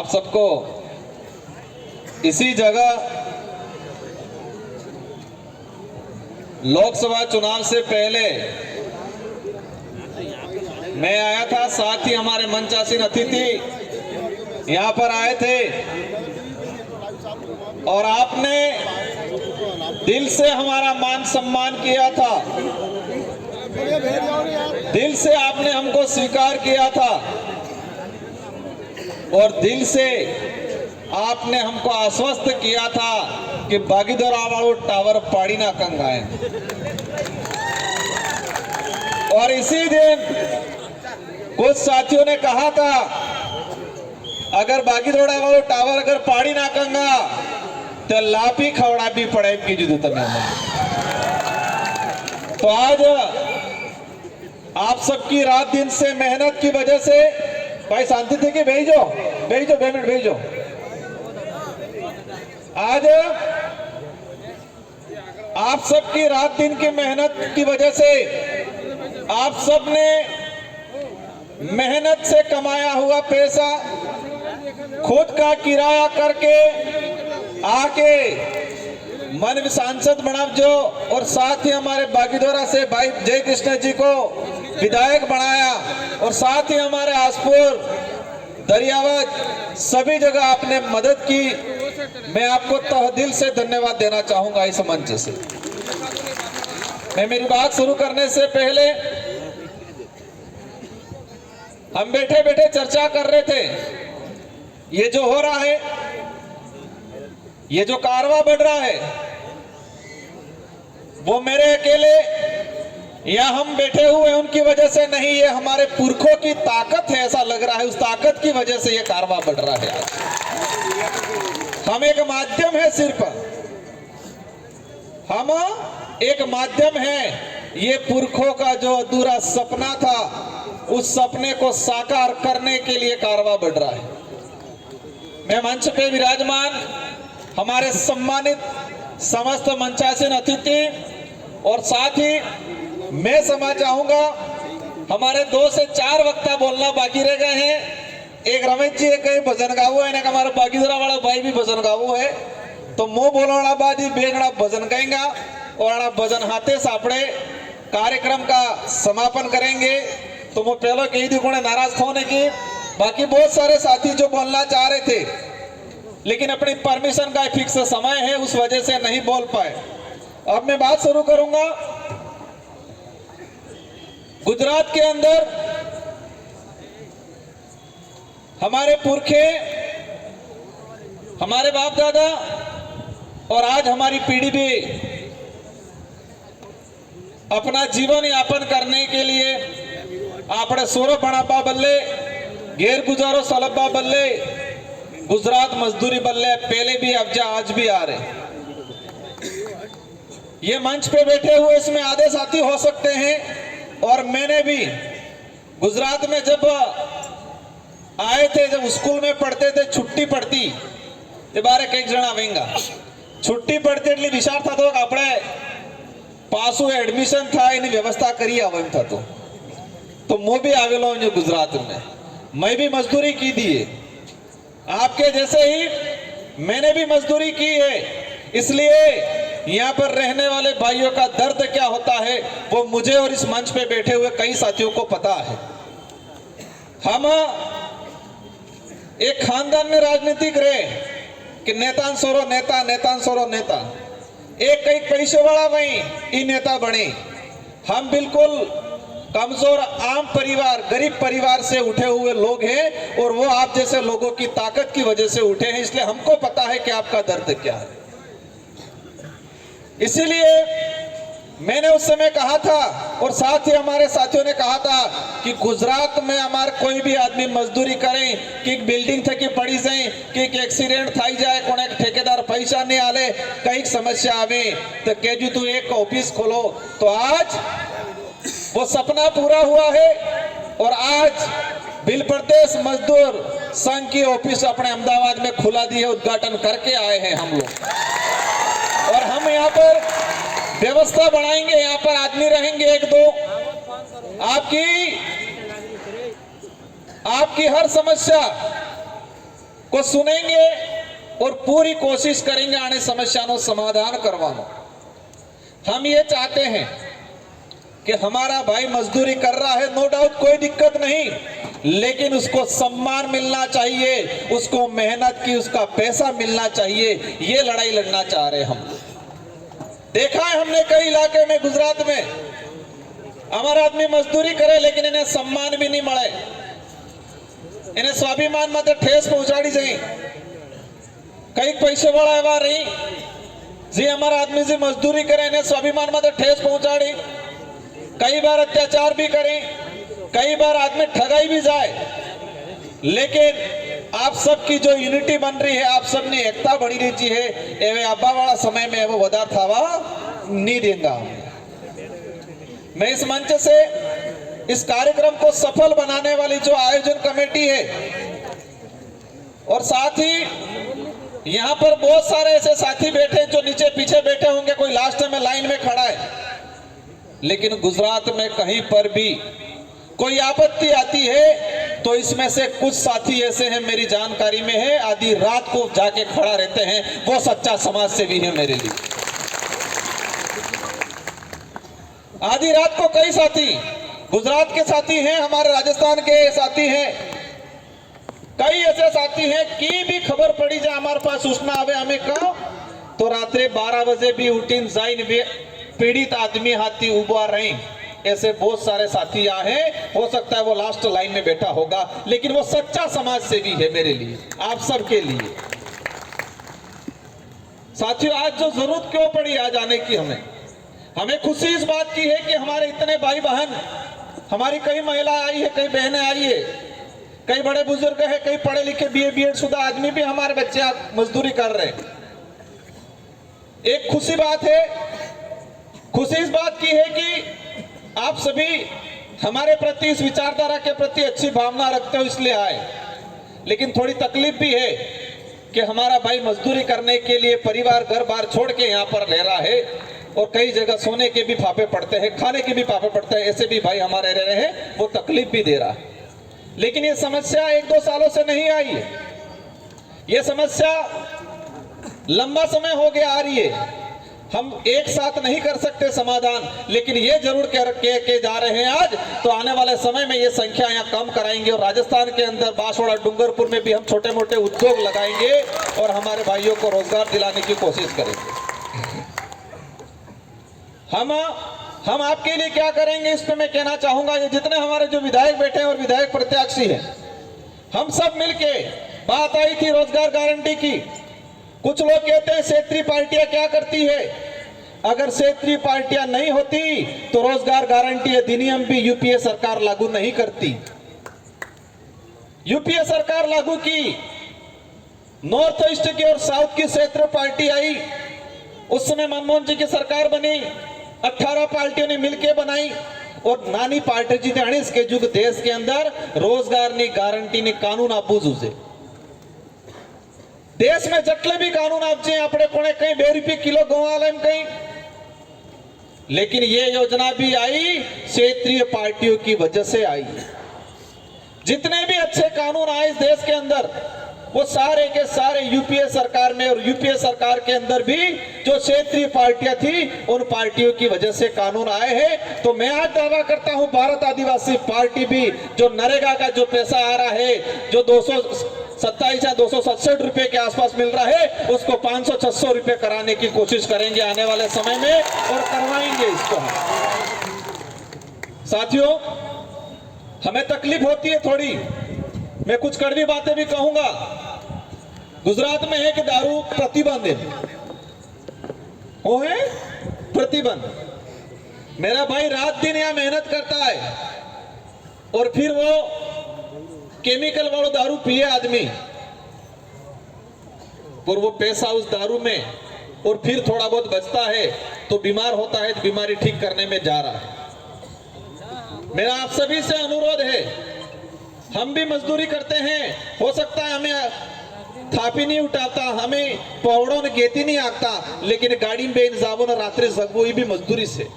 आप सबको इसी जगह लोकसभा चुनाव से पहले मैं आया था, साथ ही हमारे मंचासीन अतिथि यहाँ पर आए थे और आपने दिल से हमारा मान सम्मान किया था, दिल से आपने हमको स्वीकार किया था और दिल से आपने हमको आश्वस्त किया था कि बागीधरा वालों टावर पाड़ी ना कंगाए। और इसी दिन कुछ साथियों ने कहा था अगर बागीधरा वालों टावर अगर पाड़ी ना कंगा तो लापी खवड़ा भी पड़े की जुद तमें। तो आज आप सबकी रात दिन से मेहनत की वजह से, भाई शांति थे कि भेजो भेजो 2 मिनट भेजो। आज आप सबकी रात दिन की मेहनत की वजह से, आप सब ने मेहनत से कमाया हुआ पैसा खुद का किराया करके आके मन सांसद बनाव जो, और साथ ही हमारे बागीधरा से भाई जय कृष्ण जी को विधायक बनाया, और साथ ही हमारे आसपुर दरियावत सभी जगह आपने मदद की। मैं आपको तहे दिल से धन्यवाद देना चाहूंगा इस मंच से। मैं मेरी बात शुरू करने से पहले हम बैठे बैठे चर्चा कर रहे थे, ये जो हो रहा है, ये जो कारवां बढ़ रहा है, वो मेरे अकेले या हम बैठे हुए उनकी वजह से नहीं, ये हमारे पुरखों की ताकत है, ऐसा लग रहा है। उस ताकत की वजह से ये कारवां बढ़ रहा है। हम एक माध्यम है, सिर्फ हम एक माध्यम है। ये पुरखों का जो अधूरा सपना था, उस सपने को साकार करने के लिए कारवां बढ़ रहा है। मैं मंच पे विराजमान हमारे सम्मानित समस्त मंचासीन अतिथि और साथ ही मैं समझ चाहूंगा, हमारे 2 से 4 वक्ता बोलना बाकी रह गए हैं। एक रमेश जी एक भजन गावो है, हमारा बागीधरा वाला भाई भी भजन गावो है, तो मुंह बोलना बाद ही बेगड़ा भजन गाएंगा और भजन हाथे सापड़े कार्यक्रम का समापन करेंगे। तो वो पहले कही थी कोने नाराज होने की, बाकी बहुत सारे साथी जो बोलना चाह रहे थे लेकिन अपनी परमिशन का फिक्स समय है, उस वजह से नहीं बोल पाए। अब मैं बात शुरू करूंगा। गुजरात के अंदर हमारे पुरखे, हमारे बाप दादा और आज हमारी पीढ़ी भी अपना जीवन यापन करने के लिए आपने सोरो बनापा बल्ले, गैर गुजारो सलब्बा बल्ले, गुजरात मजदूरी बल्ले पहले भी अब आज भी आ रहे। ये मंच पे बैठे हुए इसमें आधे साथी हो सकते हैं, और मैंने भी गुजरात में जब आए थे, जब स्कूल में पढ़ते थे, छुट्टी पड़ती ते बारे कई जन आवेंगा, छुट्टी पड़ती એટલે વિચાર થતો કે આપણે પાછું એડમિશન થાય એની વ્યવસ્થા કરી આવે એમ થતું। तो मैं भी आवेलो हूं गुजरात में, मैं भी मजदूरी की दी है, आपके जैसे ही मैंने भी मजदूरी की है। इसलिए यहाँ पर रहने वाले भाइयों का दर्द क्या होता है वो मुझे और इस मंच पे बैठे हुए कई साथियों को पता है। हम एक खानदान में राजनीतिक रहे कि नेता सोरो नेता, नेता सोरो नेता, एक कई पैसे वाला वही ई नेता बने। हम बिल्कुल कमजोर आम परिवार, गरीब परिवार से उठे हुए लोग हैं, और वो आप जैसे लोगों की ताकत की वजह से उठे हैं। इसलिए हमको पता है कि आपका दर्द क्या है। इसीलिए मैंने उस समय कहा था, और साथ ही हमारे साथियों ने कहा था कि गुजरात में हमारे कोई भी आदमी मजदूरी करें कि बिल्डिंग थे कि पड़ी जाए कि एक्सीडेंट थी जाए, को ठेकेदार पैसा नहीं आले, कई समस्या आवे तो कहजू तू एक ऑफिस खोलो। तो आज वो सपना पूरा हुआ है, और आज बिल प्रदेश मजदूर संघ की ऑफिस अपने अहमदाबाद में खुला दी है, उद्घाटन करके आए हैं हम लोग। और हम यहाँ पर व्यवस्था बनाएंगे, यहाँ पर आदमी रहेंगे 1-2, आपकी हर समस्या को सुनेंगे और पूरी कोशिश करेंगे आने समस्याओं समाधान करवानो। हम ये चाहते हैं कि हमारा भाई मजदूरी कर रहा है, नो डाउट, कोई दिक्कत नहीं, लेकिन उसको सम्मान मिलना चाहिए, उसको मेहनत की उसका पैसा मिलना चाहिए। ये लड़ाई लड़ना चाह रहे हम। देखा है हमने कई इलाके में, गुजरात में, हमारा आदमी मजदूरी करे लेकिन इन्हें सम्मान भी नहीं मिले, इन्हें स्वाभिमान में ठेस पहुंचाड़ी जाए। कई पैसे वाला एवं रही जी हमारा आदमी जी मजदूरी करे, इन्हें स्वाभिमान में ठेस पहुंचाड़ी, कई बार अत्याचार भी करें, कई बार आदमी ठगाई भी जाए। लेकिन आप सबकी जो यूनिटी बन रही है, आप सब ने एकता बनी रही है, एवं आबा वाला समय में वो वदा थावा नहीं देगा। मैं इस मंच से इस कार्यक्रम को सफल बनाने वाली जो आयोजन कमेटी है और साथ ही यहाँ पर बहुत सारे ऐसे साथी बैठे जो नीचे पीछे बैठे होंगे, कोई लास्ट में लाइन में खड़ा है, लेकिन गुजरात में कहीं पर भी कोई आपत्ति आती है तो इसमें से कुछ साथी ऐसे हैं, मेरी जानकारी में है, आधी रात को जाके खड़ा रहते हैं, वो सच्चा समाज सेवी है मेरे लिए। आधी रात को कई साथी गुजरात के साथी हैं, हमारे राजस्थान के साथी हैं, कई ऐसे साथी हैं कि भी खबर पड़ी जाए हमारे पास सूचना आवे हमें कहा तो रात्रि 12 बजे भी उठीन जाइन पीड़ित आदमी हाथी उबा रहे। ऐसे बहुत सारे साथी आए हैं, हो सकता है वो लास्ट लाइन में बैठा होगा, लेकिन वो सच्चा समाज सेवी है मेरे लिए, आप सबके लिए। साथियों, आज जो जरूरत क्यों पड़ी आज आने की, हमें खुशी इस बात की है कि हमारे इतने भाई बहन, हमारी कई महिला आई है, कई बहनें आई है, कई बड़े बुजुर्ग है, कई पढ़े लिखे बीए बीएड शुदा आदमी भी हमारे बच्चे मजदूरी कर रहे हैं। एक खुशी बात है, खुशी इस बात की है कि आप सभी हमारे प्रति, इस विचारधारा के प्रति अच्छी भावना रखते हो इसलिए आए। लेकिन थोड़ी तकलीफ भी है कि हमारा भाई मजदूरी करने के लिए परिवार घर बार छोड़ के यहाँ पर रह रहा है और कई जगह सोने के भी फाफे पड़ते हैं, खाने के भी फाफे पड़ते हैं, ऐसे भी भाई हमारे रह रहे हैं, वो तकलीफ भी दे रहा है। लेकिन ये समस्या 1-2 सालों से नहीं आई है, ये समस्या लंबा समय हो गया आ रही है। हम एक साथ नहीं कर सकते समाधान, लेकिन ये जरूर के जा रहे हैं आज, तो आने वाले समय में ये संख्या यहाँ कम कराएंगे और राजस्थान के अंदर बांसवाड़ा डूंगरपुर में भी हम छोटे मोटे उद्योग लगाएंगे और हमारे भाइयों को रोजगार दिलाने की कोशिश करेंगे। हम आपके लिए क्या करेंगे इस पे मैं कहना चाहूंगा। ये जितने हमारे जो विधायक बैठे हैं और विधायक प्रत्याशी हैं, हम सब मिलके, बात आई थी रोजगार गारंटी की, कुछ लोग कहते हैं क्षेत्रीय पार्टियां क्या करती है, अगर क्षेत्रीय पार्टियां नहीं होती तो रोजगार गारंटी अधिनियम भी यूपीए सरकार लागू नहीं करती। यूपीए सरकार लागू की, नॉर्थ ईस्ट की और साउथ की क्षेत्रीय पार्टी आई, उस समय मनमोहन जी की सरकार बनी, 18 पार्टियों ने मिलकर बनाई और नानी पार्टी जी ने इसके जुग देश के अंदर रोजगार नी गारंटी नी कानून आपू जुजे। देश में जटले भी कानून आपजे अपने कोने कहीं 2 रुपये किलो गंवाले कहीं, लेकिन ये योजना भी आई क्षेत्रीय पार्टियों की वजह से आई। जितने भी अच्छे कानून आए इस देश के अंदर वो सारे के सारे यूपीए सरकार में, और यूपीए सरकार के अंदर भी जो क्षेत्रीय पार्टियां थी उन पार्टियों की वजह से कानून आए हैं। तो मैं आज दावा करता हूं भारत आदिवासी पार्टी भी जो नरेगा का जो पैसा आ रहा है, जो 227 या 267 रुपए के आसपास मिल रहा है, उसको 500-600 रुपए कराने की कोशिश करेंगे आने वाले समय में और करवाएंगे इसको। साथियों, हमें तकलीफ होती है थोड़ी, मैं कुछ कड़वी बातें भी कहूंगा। गुजरात में है कि दारू प्रतिबंध है, वो है प्रतिबंध। मेरा भाई रात दिन यहां मेहनत करता है और फिर वो केमिकल वाला दारू पिए आदमी, और वो पैसा उस दारू में, और फिर थोड़ा बहुत बचता है तो बीमार होता है, तो बीमारी ठीक करने में जा रहा है। मेरा आप सभी से अनुरोध है, हम भी मजदूरी करते हैं, हो सकता है हमें थापी नहीं उठाता, हमें पौड़ों ने गेती नहीं आगता, लेकिन गाड़ी में इंजाबो न रात्रि जगबो भी मजदूरी से।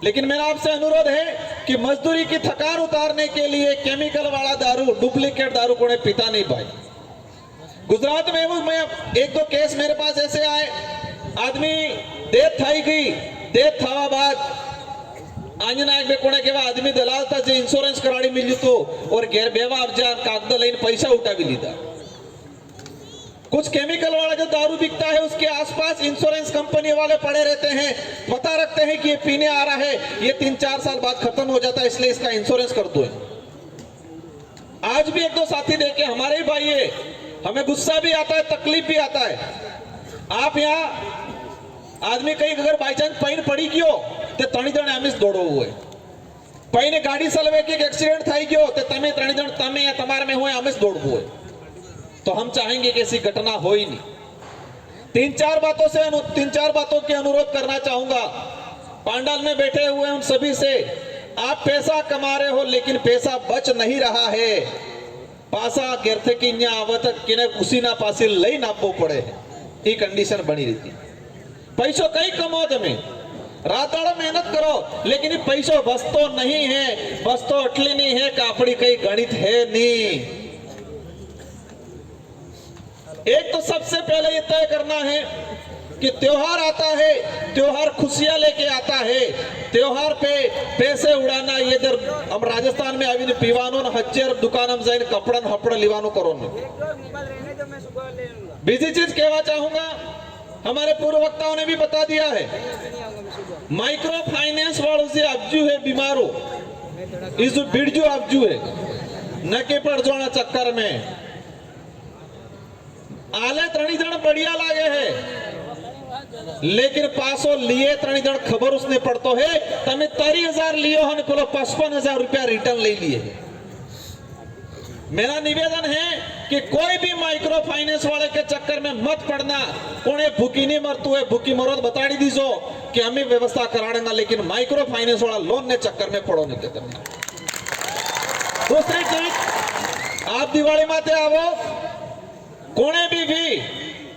लेकिन मेरा आपसे अनुरोध है कि मजदूरी की थकान उतारने के लिए केमिकल वाला दारू, डुप्लीकेट दारू को पीता नहीं भाई। गुजरात में वो मैं एक दो केस मेरे पास ऐसे आए, आदमी डेथ थाई गई, डेथ थावा बाद आंजनायक में कोने के बाद आदमी दलाल था जो इंश्योरेंस कराड़ी मिली तो और गैर बेवा अफजान कागद लाइन पैसा उठा भी लीधा। कुछ केमिकल वाला जो दारू बिकता है उसके आसपास इंश्योरेंस कंपनी वाले पड़े रहते हैं, पता रखते हैं कि ये पीने आ रहा है, ये 3-4 साल बाद खत्म हो जाता है, इसलिए इसका इंश्योरेंस कर दो। आज भी एक दो साथी देखे, हमारे ही भाई है, हमें गुस्सा भी आता है, तकलीफ भी आता है। आप यहाँ आदमी कहीं अगर बाई चांस पैन पड़ी गयो तो 3 जण आमिस दौड़ो हुए, पैने गाड़ी चलवे के एक्सीडेंट थाई गयो तो तमे 3 जण तमे या तमार में हुए आमिस दौड़वू हुए। तो हम चाहेंगे कि ऐसी घटना हो ही नहीं। 3-4 बातों के अनुरोध करना चाहूंगा पांडाल में बैठे हुए उन सभी से। आप पैसा कमा रहे हो लेकिन पैसा बच नहीं रहा है। पासा घेरथे की न्या आवत किने उसी ना पासी लई नापो पड़े, ये कंडीशन बनी रहती। पैसों कई कमाओ, તમે राताड़ा मेहनत करो, लेकिन ये पैसों बस तो नहीं है, बस तो अटली नहीं है कि अपनी कई गणित है नहीं। एक तो सबसे पहले ये तय करना है कि त्योहार आता है, त्योहार खुशियां लेके आता है, त्योहार पे पैसे उड़ाना ये इधर हम राजस्थान में अभी पीवानो हज्जर दुकान जाइन कपड़न हपड़ लिवानो करो। बीजी चीज कहना चाहूंगा, हमारे पूर्व वक्ताओं ने भी बता दिया है, माइक्रो फाइनेंस वालों से अब्जू है बीमारो, इस बिरजू अब्जू है न के पड़ जाना चक्कर में आले 3 जण बढ़िया लागे है, लेकिन पासो लिए 3 जण खबर उसने पड़तो है तमे 30,000 लियो हन बोलो 55,000 रुपया रिटर्न ले लिए। मेरा निवेदन है कि कोई भी माइक्रो फाइनेंस वाले के चक्कर में मत पड़ना। कोने भूखी नहीं मरतू है, भूखी मरो तो बताड़ी दीजो कि हमें व्यवस्था कराड़ेगा, लेकिन माइक्रो फाइनेंस वाला लोन ने चक्कर में पड़ो नहीं करना। दूसरी चीज, आप दिवाली माते आवो, कोने भी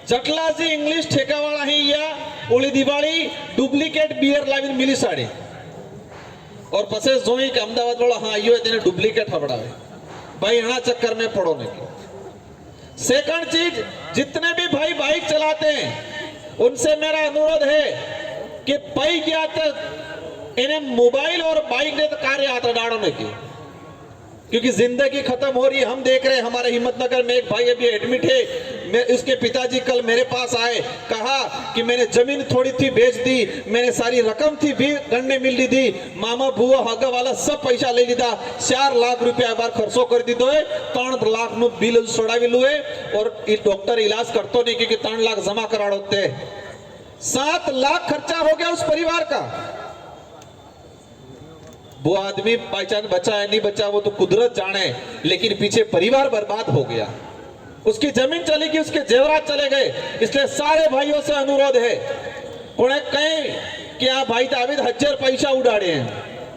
जटला जी इंग्लिश ठेका वाला ही या ओली दिवाली डुप्लीकेट बियर लाविन मिली साड़ी और पसे जोई के अहमदाबाद वाला हाँ यो तेने डुप्लीकेट हबड़ावे भाई, हना चक्कर में पड़ो नहीं। सेकंड चीज, जितने भी भाई बाइक चलाते हैं उनसे मेरा अनुरोध है कि पई गया तो इन्हें मोबाइल और बाइक ने तो कार्य आता डाड़ो नहीं की, क्योंकि जिंदगी खत्म हो रही है। हम देख रहे हैं हमारे हिम्मतनगर में एक भाई अभी एडमिट है, मैं उसके पिताजी कल मेरे पास आए, कहा कि मैंने जमीन थोड़ी थी बेच दी, मैंने सारी रकम थी भी गन्ने मिल ली थी, मामा बुआ हगा वाला सब पैसा ले लीधा, 4 लाख रुपया बार खर्चो कर दी दो, 3 लाख नु बिल छोड़ावी लुए और डॉक्टर इलाज करतो नहीं क्योंकि 3 लाख जमा कराड़ोते, 7 लाख खर्चा हो गया उस परिवार का। वो आदमी पहचान बचा है नहीं बचा वो तो कुदरत जाने, लेकिन पीछे परिवार बर्बाद हो गया, उसकी जमीन चली गई, उसके जेवरात चले गए। इसलिए सारे भाइयों से अनुरोध है, कोने कहें कि आप भाई ताविद हज्जर पैसा उड़ाड़े हैं,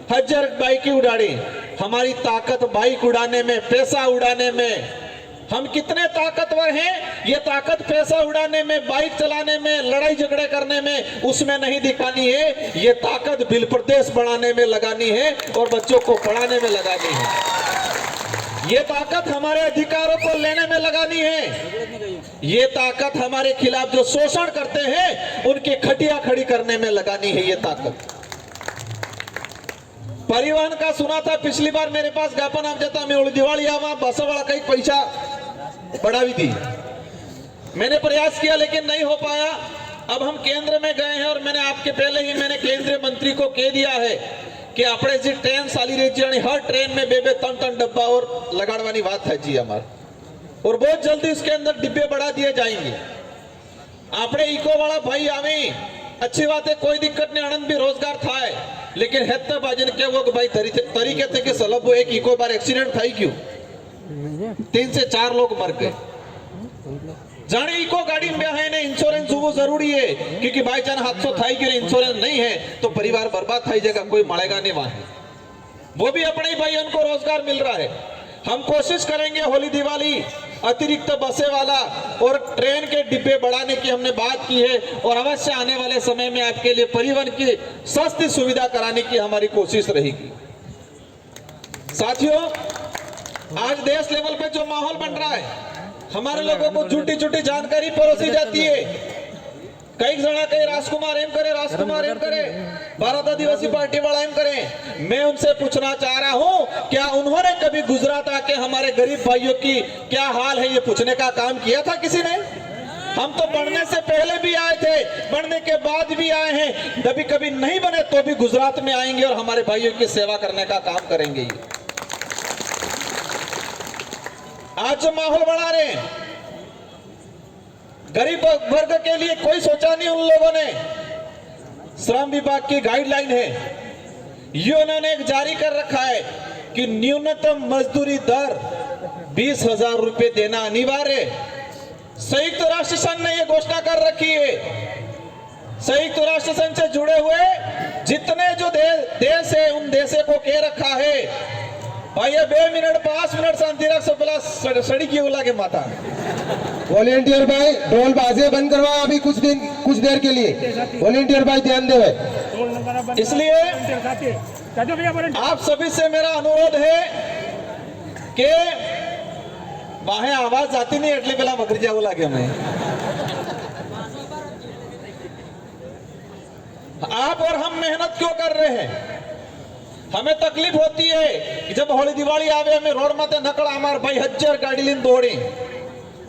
हज्जर बाइक ही उड़ाड़ी, हमारी ताकत बाइक उड़ाने में, पैसा उड़ाने में। हम कितने ताकतवर हैं, ये ताकत पैसा उड़ाने में, बाइक चलाने में, लड़ाई झगड़े करने में, उसमें नहीं दिखानी है। ये ताकत बिल प्रदेश बढ़ाने में लगानी है और बच्चों को पढ़ाने में लगानी है। ये ताकत हमारे अधिकारों को लेने में लगानी है। ये ताकत हमारे खिलाफ जो शोषण करते हैं उनकी खटिया खड़ी करने में लगानी है। ये ताकत परिवहन का सुना था पिछली बार मेरे पास ज्ञापन आप जाता, मैं दिवाली आवा बस वाला कई पैसा बढ़ावी थी, मैंने प्रयास किया लेकिन नहीं हो पाया। अब हम केंद्र में गए हैं और मैंने आपके पहले ही मैंने केंद्रीय मंत्री को कह दिया है कि अपने जी ट्रेन साली रही हर ट्रेन में 2-3 डब्बा और लगाड़वानी बात है जी हमारे, और बहुत जल्दी उसके अंदर डिब्बे बढ़ा दिए जाएंगे। अपने इको वाला भाई आवे, अच्छी बात है, कोई दिक्कत नहीं, आनंद भी रोजगार था है, लेकिन हेत्ते बाजन के वो भाई तरीके थे कि सलब वो एक इको बार एक्सीडेंट था क्यों 3 से 4 लोग मर गए। जाने इको गाड़ी में है ने इंश्योरेंस वो जरूरी है, क्योंकि बाई चांस हादसा थाई के इंश्योरेंस नहीं है तो परिवार बर्बाद थाई जगह कोई मरेगा नहीं वहां, वो भी अपने ही भाई उनको रोजगार मिल रहा है। हम कोशिश करेंगे होली दिवाली अतिरिक्त बसे वाला और ट्रेन के डिब्बे बढ़ाने की हमने बात की है, और अवश्य आने वाले समय में आपके लिए परिवहन की सस्ती सुविधा कराने की हमारी कोशिश रहेगी। साथियों, आज देश लेवल पे जो माहौल बन रहा है, हमारे लोगों को झूठी झूठी जानकारी परोसी जाती है। कई जना कहे राजकुमार एम करे, राजकुमार एम करे, भारत आदिवासी पार्टी वाला एम करे। मैं उनसे पूछना चाह रहा हूं, क्या उन्होंने कभी गुजरात आके हमारे गरीब भाइयों की क्या हाल है ये पूछने का काम किया था किसी ने? हम तो बढ़ने से पहले भी आए थे, बढ़ने के बाद भी आए हैं, कभी कभी नहीं बने तो भी गुजरात में आएंगे और हमारे भाइयों की सेवा करने का काम करेंगे। आज जो माहौल बना रहे हैं गरीब वर्ग के लिए, कोई सोचा नहीं उन लोगों ने। श्रम विभाग की गाइडलाइन है, ये उन्होंने एक जारी कर रखा है कि न्यूनतम मजदूरी दर 20,000 रुपए देना अनिवार्य। संयुक्त राष्ट्र संघ ने यह घोषणा कर रखी है। संयुक्त राष्ट्र संघ से जुड़े हुए जितने जो देश है उन देशों को कह रखा है भाई 2 मिनट 5 मिनट शांति रख सब सड़ी की उला के माता। वॉलेंटियर भाई ढोल बाजे बंद करवाओ अभी कुछ देर के लिए। वॉलेंटियर भाई ध्यान देवे। इसलिए आप सभी से मेरा अनुरोध है कि वहां आवाज आती नहीं एटली पेला बकरी जाऊ लगे हमें। आप और हम मेहनत क्यों कर रहे हैं? हमें तकलीफ होती है कि जब होली दिवाली आवे हमें रोड माते नकड़ा हमारे भाई 1000 गाड़ी लीन दौड़ी।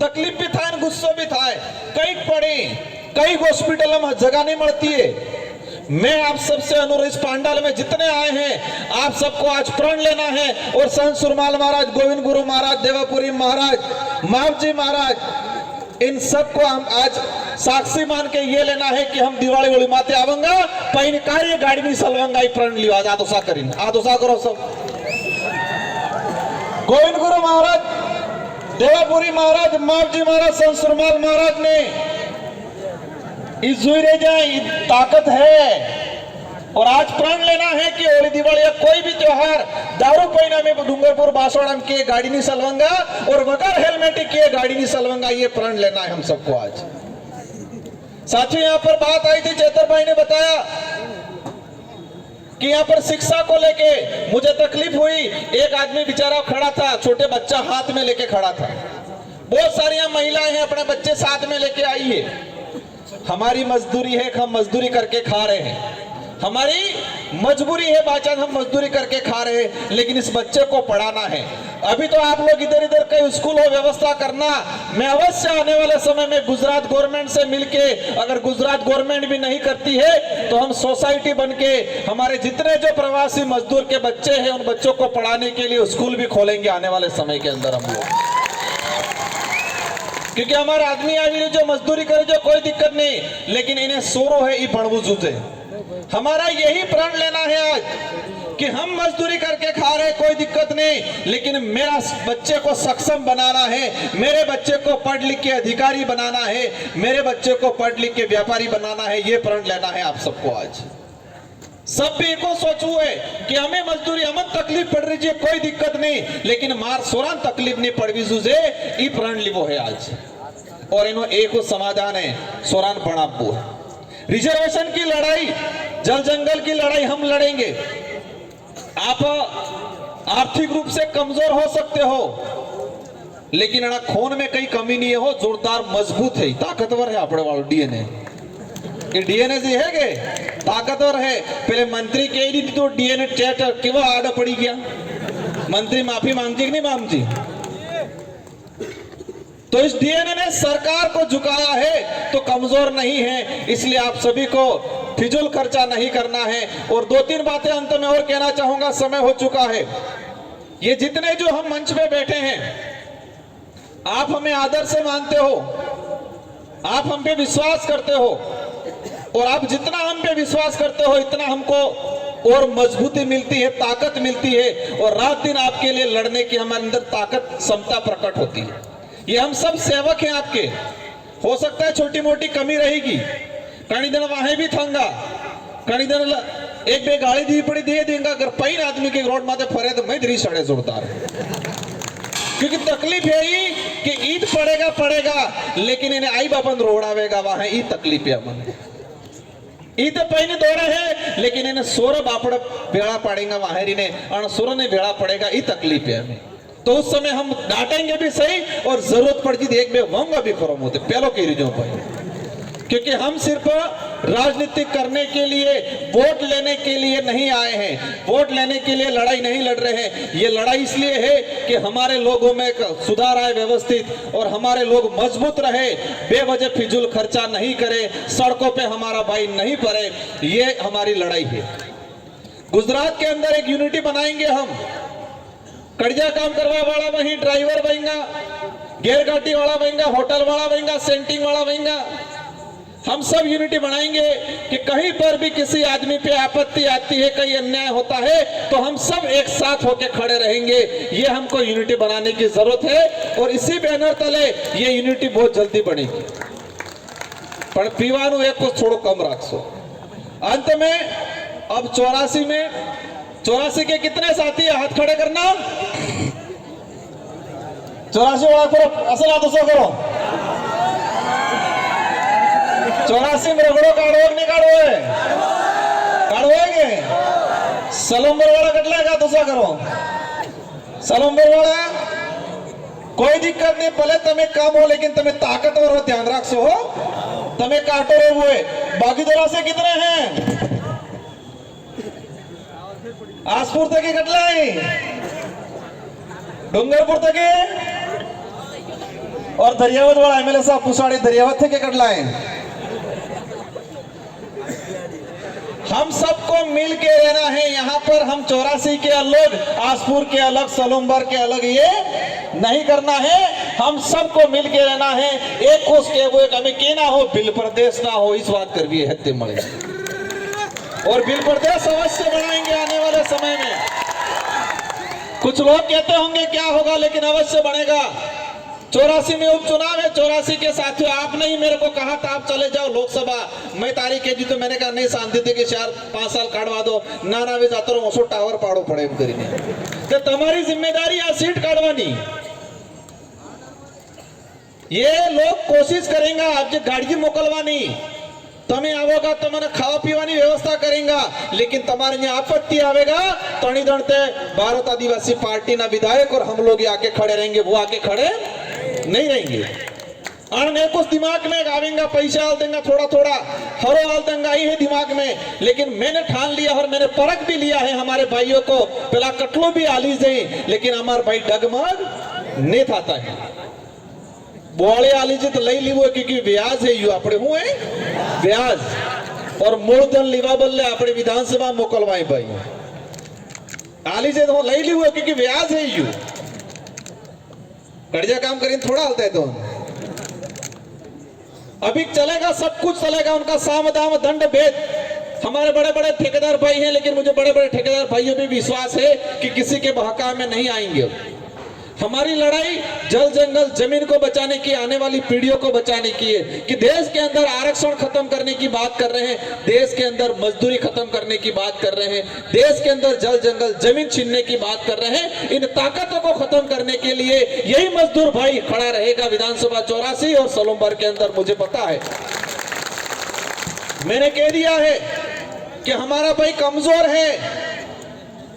तकलीफ भी था, गुस्सो भी था, कई पड़ी, कई हॉस्पिटल में जगह नहीं मिलती है। मैं आप सबसे अनुरोध, इस पांडाल में जितने आए हैं आप सबको आज प्रण लेना है और संत सुरमाल महाराज, गोविंद गुरु महाराज, देवापुरी महाराज, मावजी महाराज, इन सबको हम आज साक्षी मान के ये लेना है कि हम दिवाली होली माते आवेंगा पहिन कार्य गाड़ी में सलवंगा प्रण लियो। आज आदोसा करीन, आदोसा करो सब। गोविंद गुरु महाराज, देवापुरी महाराज, मावजी महाराज, संत सुरमाल महाराज ने इस जुई जाए ताकत है। और आज प्रण लेना है कि होली दिवाली या कोई भी त्योहार दारू पीना में डूंगरपुर बासवाड़ा के गाड़ी नहीं सलवंगा और बगैर हेलमेट के गाड़ी नहीं सलवंगा, ये प्रण लेना है हम सबको आज। साथियों यहाँ पर बात आई थी, चेतर भाई ने बताया कि यहाँ पर शिक्षा को लेके मुझे तकलीफ हुई। एक आदमी बेचारा खड़ा था, छोटे बच्चा हाथ में लेके खड़ा था। बहुत सारी महिलाएं हैं अपने बच्चे साथ में लेके आई है। हमारी मजदूरी है, हम मजदूरी करके खा रहे हैं, हमारी मजबूरी है बाचान हम मजदूरी करके खा रहे हैं, लेकिन इस बच्चे को पढ़ाना है। अभी तो आप लोग इधर इधर कई स्कूल हो व्यवस्था करना। मैं अवश्य आने वाले समय में गुजरात गवर्नमेंट से मिलके, अगर गुजरात गवर्नमेंट भी नहीं करती है तो हम सोसाइटी बन के हमारे जितने जो प्रवासी मजदूर के बच्चे हैं उन बच्चों को पढ़ाने के लिए स्कूल भी खोलेंगे आने वाले समय के अंदर हम लोग। क्योंकि हमारे आदमी आदमी जो मजदूरी करे जो कोई दिक्कत नहीं, लेकिन इन्हें सोरो है ये भणवू जूझे। हमारा यही प्रण लेना है आज कि हम मजदूरी करके खा रहे कोई दिक्कत नहीं, लेकिन मेरा बच्चे को सक्षम बनाना है, मेरे बच्चे को पढ़ लिख के अधिकारी बनाना है, मेरे बच्चे को पढ़ लिख के व्यापारी बनाना है। ये प्रण लेना है आप सबको आज। सब भी एको सोचू है कि हमें मजदूरी हमें तकलीफ पड़ रही है कोई दिक्कत नहीं, लेकिन मार सोरान तकलीफ नहीं पड़वी जुझे ये प्रण लिवो है आज। और इन्हों एक समाधान है सोरान पणाबू। रिजर्वेशन की लड़ाई, जल जंगल की लड़ाई हम लड़ेंगे। आप आर्थिक रूप से कमजोर हो सकते हो, लेकिन अड़ा खून में कई कमी नहीं हो, जोरदार मजबूत है, ताकतवर है अपने वालों डीएनए। ये डीएनए जी है के ताकतवर है। पहले मंत्री कह दी थी तो डीएनए टेट केवा आड़ा पड़ी गया, मंत्री माफी मांगती कि नहीं मांगती? तो इस डीएनए ने सरकार को झुकाया है तो कमजोर नहीं है। इसलिए आप सभी को फिजूल खर्चा नहीं करना है। और 2-3 बातें अंत में और कहना चाहूंगा, समय हो चुका है। ये जितने जो हम मंच पे बैठे हैं, आप हमें आदर से मानते हो, आप हम पे विश्वास करते हो, और आप जितना हम पे विश्वास करते हो इतना हमको और मजबूती मिलती है, ताकत मिलती है, और रात दिन आपके लिए लड़ने की हमारे अंदर ताकत क्षमता प्रकट होती है। ये हम सब सेवक हैं आपके। हो सकता है छोटी मोटी कमी रहेगी, कई दिन वहां भी थंगा, कई दिन एक बे गाड़ी दी पड़ी दे देंगे। अगर पैन आदमी के रोड माते फरे तो मैं धीरे सड़े जोड़दार, क्योंकि तकलीफ है ही कि ईद पड़ेगा, लेकिन इन्हें आई बापन रोड आवेगा वहां ई तकलीफ है। मन ईद पहिने दौड़ा है, लेकिन इन्हें सोर बापड़ भेड़ा पड़ेगा वहां, इन्हें सोर ने भेड़ा पड़ेगा ई तकलीफ है हमें। तो उस समय हम डांटेंगे भी सही और जरूरत पड़ती तो एक बे वंगा भी करो होते पहलो की रिजो पर, क्योंकि हम सिर्फ राजनीति करने के लिए, वोट लेने के लिए नहीं आए हैं। वोट लेने के लिए लड़ाई नहीं लड़ रहे हैं। ये लड़ाई इसलिए है कि हमारे लोगों में सुधार आए व्यवस्थित, और हमारे लोग मजबूत रहे, बेवजह फिजूल खर्चा नहीं करे, सड़कों पे हमारा भाई नहीं पड़े। ये हमारी लड़ाई है। गुजरात के अंदर एक यूनिटी बनाएंगे हम। कड़िया काम करवा वाला वही ड्राइवर बनेगा, गेरगाटी वाला बनेगा, होटल वाला बनेगा, सेंटिंग वाला बनेगा। हम सब यूनिटी बनाएंगे कि कहीं पर भी किसी आदमी पे आपत्ति आती है, कहीं अन्याय होता है, तो हम सब एक साथ होकर खड़े रहेंगे। ये हमको यूनिटी बनाने की जरूरत है, और इसी बैनर तले ये यूनिटी बहुत जल्दी बनेगी। पर पीवानु एक को थोड़ा कम रखो। अंत में अब 84 के कितने साथी है? हाथ खड़े करना। 84 वाला करो, असल हाथ उसो करो। 84 में रगड़ो काढ़ो नहीं काढ़ो है? काढ़ो है सलम्बर वाला कटला का दूसरा करो। सलम्बर वाला कोई दिक्कत नहीं, भले तमें कम हो लेकिन तमें ताकतवर हो, ध्यान रखो हो, तमें काटो रे हुए। बाकी 84 कितने हैं? आसपुर तक ही कटला है, डूंगरपुर तक ही, और दरियावत वाला एमएलए साहब पुसाड़ी दरियावत थे के कटला है। हम सबको मिल के रहना है। यहाँ पर हम 84 के अलग, आसपुर के अलग, सलूमबर के अलग ये नहीं करना है। हम सबको मिल के रहना है। एक कोस के वो एक हमें के ना हो, बिल प्रदेश ना हो, इस बात कर भी हत्ते मरे। और बिल प्रदेश अवश्य बनाएंगे आने वाले समय में। कुछ लोग कहते होंगे क्या होगा, लेकिन अवश्य बनेगा। 84 में उपचुनाव है। 84 के साथियों, आपने ही मेरे को कहा था आप चले जाओ लोकसभा, मैं तारीख के जी, तो मैंने कहा नहीं, शांति थी कि 4-5 साल काटवा दो ना वे जाता रहो, उसको टावर पाड़ो पड़े एम करीने। तो तुम्हारी जिम्मेदारी आ सीट काटवानी। ये लोग कोशिश करेंगे आप जो गाड़ी मोकलवानी, तमें आवोगा तो मैंने खावा पीवानी व्यवस्था करेंगे, लेकिन तुम्हारे यहाँ आपत्ति आवेगा तणी दंडते भारत आदिवासी पार्टी ना विधायक और हम लोग आके खड़े रहेंगे, वो आके खड़े नहीं रहेंगे। अने कुछ दिमाग में आवेगा, पैसा आल देंगे, थोड़ा थोड़ा हरो आल देंगे, ही है दिमाग में। लेकिन मैंने ठान लिया और मैंने परख भी लिया है हमारे भाइयों को, पहला कटलो भी आली जाए, लेकिन हमारे भाई डगमग नहीं था है। बोले आली जी तो लई लीवो, क्योंकि ब्याज है यू अपने हुए ब्याज, और मूलधन लीवा बल्ले अपने विधानसभा मोकलवाई भाई आली जी तो लई लीवो, क्योंकि ब्याज है यू कड़िया काम करें थोड़ा होता है। तो अभी चलेगा, सब कुछ चलेगा, उनका साम दाम दंड भेद। हमारे बड़े बड़े ठेकेदार भाई हैं, लेकिन मुझे बड़े बड़े ठेकेदार भाइयों पे विश्वास है कि किसी के बहकावे में नहीं आएंगे। हमारी लड़ाई जल जंगल जमीन को बचाने की, आने वाली पीढ़ियों को बचाने की है। कि देश के अंदर आरक्षण खत्म करने की बात कर रहे हैं, देश के अंदर मजदूरी खत्म करने की बात कर रहे हैं, देश के अंदर जल जंगल जमीन छीनने की बात कर रहे हैं। इन ताकतों को खत्म करने के लिए यही मजदूर भाई खड़ा रहेगा विधानसभा 84 और सलूमबर के अंदर। मुझे पता है, मैंने कह दिया है कि हमारा भाई कमजोर है,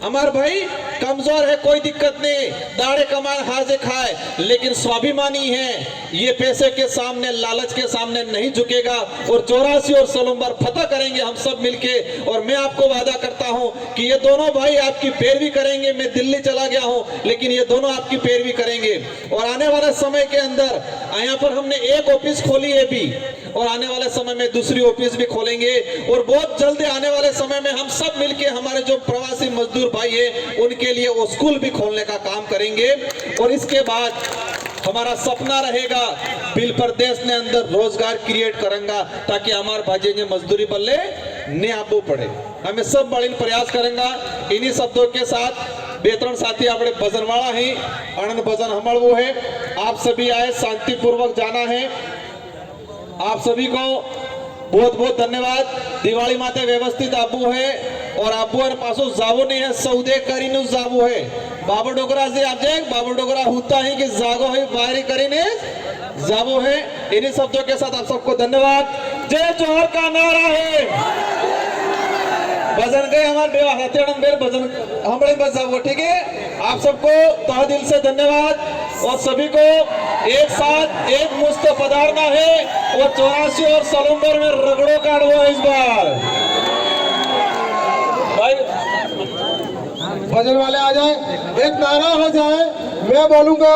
हमारा भाई कमजोर है, कोई दिक्कत नहीं, दाढ़े कमाए हाजे खाए, लेकिन स्वाभिमानी है। ये पैसे के सामने, लालच के सामने नहीं झुकेगा, और 84 और सलूमबर फतह करेंगे हम सब मिलके। और मैं आपको वादा करता हूं कि ये दोनों भाई आपकी पैरवी करेंगे। मैं दिल्ली चला गया हूं, लेकिन ये दोनों आपकी पैरवी करेंगे। और आने वाले समय के अंदर यहाँ पर हमने एक ऑफिस खोली है भी, और आने वाले समय में दूसरी ऑफिस भी खोलेंगे। और बहुत जल्दी आने वाले समय में हम सब मिलके हमारे जो प्रवासी मजदूर भाई है उनके लिए वो स्कूल भी खोलने का काम करेंगे। और इसके बाद हमारा सपना रहेगा बिल प्रदेश ने अंदर रोजगार क्रिएट करेंगे, ताकि हमारे भाई ने मजदूरी बल्ले ने आबू पड़े। हमें सब बड़े प्रयास करेंगे। इन्हीं शब्दों के साथ बेतरण साथी अपने भजनवाड़ा है, आनंद भजन हमल वो है। आप सभी आए, शांतिपूर्वक जाना है। आप सभी को बहुत बहुत धन्यवाद। दिवाली माते व्यवस्थित आबू है, और आबू और पासो जावो नहीं है, सौदे करीने जावो है। बाबा डोगरा से आप जाए, बाबा डोगरा होता है कि जागो है, बाहरी करीने जावो है। इन्हीं शब्दों के साथ आप सबको धन्यवाद। जय जोहर का नारा है। भजन गए हमारे बेवा हत्यानंद बेर भजन हमारे बस जावो, ठीक है। आप सबको तहे दिल से धन्यवाद और सभी को एक साथ एक मुश्त पधारना है और 84 और सलूम्बर में रगड़ो काटो है इस बार भाई। भजन वाले आ जाए, एक नारा हो जाए, मैं बोलूंगा।